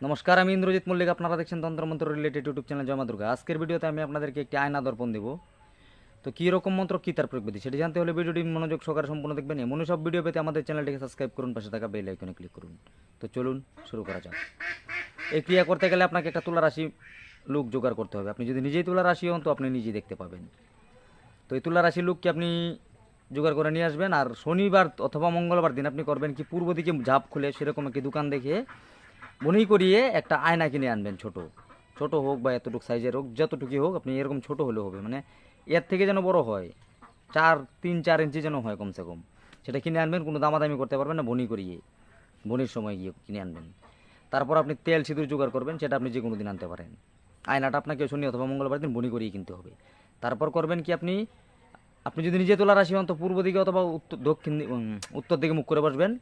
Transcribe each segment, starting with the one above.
নমস্কার, আমি ইন্দ্রজিৎ মল্লিক। আপনারা দেখছেন তন্ত্রমন্ত্র রিলেটেড ইউটিউব চ্যানেল জয় মা দুর্গা। আজকের ভিডিওতে আমি আপনাদেরকে একটি আয়না দর্পণ দেবো। তো কী রকম মন্ত্র, কী তার প্রয়োগ বিধি, সেটি জানতে হলে ভিডিওটি মনোযোগ সহকারে সম্পূর্ণ দেখবেন। এমন সব ভিডিও পেতে আমাদের চ্যানেলটিকে সাবস্ক্রাইব করুন, পাশে থাকা বেল আইকনে ক্লিক করুন। তো চলুন শুরু করা যাক। এই ক্রিয়া করতে গেলে আপনাকে একটা তুলা রাশি লুক জোগাড় করতে হবে। আপনি যদি নিজেই তুলা রাশি হন তো আপনি নিজেই দেখতে পাবেন। তো এই তুলা রাশি লুককে আপনি জোগাড় করে নিয়ে আসবেন। আর শনিবার অথবা মঙ্গলবার দিন আপনি করবেন কি, পূর্ব দিকে ঝাঁপ খুলে সেরকম একটি দোকান দেখে বনি করিয়ে একটা আয়না কিনে আনবেন। ছোট ছোট হোক বা এতটুকু সাইজের হোক, যতটুকুই হোক, আপনি এরকম ছোট হলেও হবে, মানে এর থেকে যেন বড় হয়, 3-4 ইঞ্চি যেন হয় কমসে কম। সেটা কিনে আনবেন, কোনো দামাদামি করতে পারবেন না, বনি করিয়ে বনির সময় গিয়ে কিনে আনবেন। তারপর আপনি তেল সিঁদুর জোগাড় করবেন, সেটা আপনি যে কোনো দিন আনতে পারেন। আয়নাটা আপনাকে শনি অথবা মঙ্গলবার দিন বনি করিয়ে কিনতে হবে। তারপর করবেন কি, আপনি আপনি যদি নিজে তোলা রাশি হন তো পূর্ব দিকে অথবা উত্তর দিকে মুখ করে বসবেন।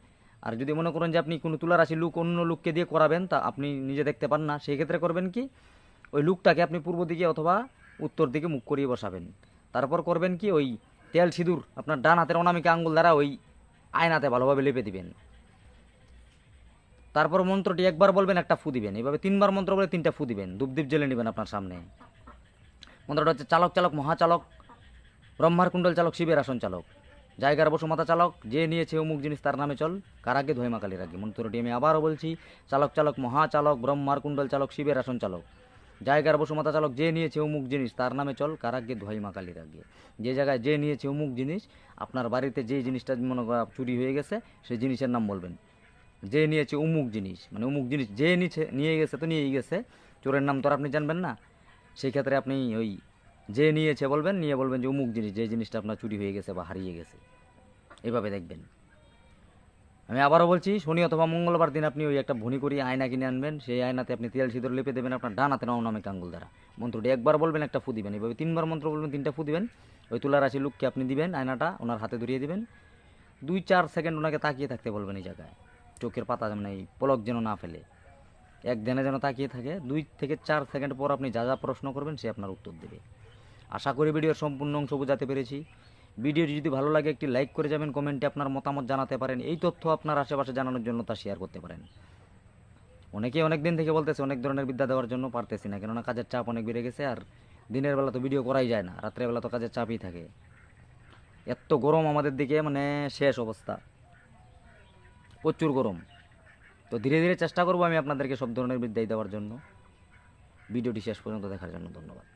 আর যদি মনে করেন যে আপনি কোনো তুলা রাশি লুক অন্য লুককে দিয়ে করাবেন, তা আপনি নিজে দেখতে পান না, সেই ক্ষেত্রে করবেন কি, ওই লুকটাকে আপনি পূর্ব দিকে অথবা উত্তর দিকে মুখ করিয়ে বসাবেন। তারপর করবেন কি, ওই তেল সিঁদুর আপনার ডান হাতের অনামিকা আঙ্গুল দ্বারা ওই আয়নাতে ভালোভাবে লেপে দিবেন। তারপর মন্ত্রটি একবার বলবেন, একটা ফু দিবেন। এইভাবে 3বার মন্ত্র বলে 3টা ফু দিবেন, ধূপদীপ জ্বেলে নেবেন আপনার সামনে। মন্ত্রটা হচ্ছে: চালক চালক মহাচালক, ব্রহ্মার কুণ্ডল চালক, শিবের আসন চালক, জায়গার বসুমাতা চালক, যে নিয়েছে অমুক জিনিস তার নামে চল, কারাগে ধৈমা কালী রাগে। মন্ত্রটি আমি আবারও বলছি: চালক চালক মহাচালক, ব্রহ্মার কুণ্ডল চালক, শিবের আসন চালক, জায়গার বসুমাতা চালক, যে নিয়েছে অমুক জিনিস তার নামে চল, কারাগে ধৈমা কালী রাগে। যে জায়গায় যে নিয়েছে অমুক জিনিস, আপনার বাড়িতে যে জিনিসটা মনে করা চুরি হয়ে গেছে সেই জিনিসের নাম বলবেন। যে নিয়েছে অমুক জিনিস, মানে অমুক জিনিস যে নিয়ে গেছে তো নিয়েই গেছে, চোরের নাম তো আর আপনি জানবেন না। সেই ক্ষেত্রে আপনি ওই যে নিয়েছে বলবেন, নিয়ে বলবেন যে অমুক জিনিস, যে জিনিসটা আপনার চুরি হয়ে গেছে বা হারিয়ে গেছে। এভাবে দেখবেন। আমি আবারও বলছি, শনি অথবা মঙ্গলবার দিন আপনি ওই একটা ভুনি করি আয়না কিনে আনবেন। সেই আয়নাতে আপনি তেল সিঁদুর লেপে দেবেন আপনার ডান হাতে অনামিক আঙ্গুল দ্বারা। মন্ত্রটি একবার বলবেন, একটা ফু দিবেন। এভাবে 3বার মন্ত্র বলবেন, 3টা ফু দিবেন। ওই তুলা রাশি লুককে আপনি দিবেন, আয়নাটা ওনার হাতে ধরিয়ে দিবেন। 2-4 সেকেন্ড ওনাকে তাকিয়ে থাকতে বলবেন এই জায়গায়। চোখের পাতা মানে এই পলক যেন না ফেলে, এক ধ্যানে যেন তাকিয়ে থাকে। 2-4 সেকেন্ড পর আপনি যা যা প্রশ্ন করবেন সে আপনার উত্তর দেবে। আশা করি ভিডিওর সম্পূর্ণ অংশ বোঝাতে পেরেছি। ভিডিওটি যদি ভালো লাগে একটি লাইক করে যাবেন, কমেন্টে আপনার মতামত জানাতে পারেন। এই তথ্য আপনার আশেপাশে জানানোর জন্য তা শেয়ার করতে পারেন। অনেকে অনেক দিন থেকে বলতেছে অনেক ধরনের বিদ্যা দেওয়ার জন্য, পারতেছি না, কেননা কাজের চাপ অনেক বেড়ে গেছে। আর দিনের বেলা তো ভিডিও করাই যায় না, রাত্রেবেলা তো কাজের চাপই থাকে। এত গরম আমাদের দিকে, মানে শেষ অবস্থা, প্রচুর গরম। তো ধীরে ধীরে চেষ্টা করবো আমি আপনাদেরকে সব ধরনের বিদ্যাই দেওয়ার জন্য। ভিডিওটি শেষ পর্যন্ত দেখার জন্য ধন্যবাদ।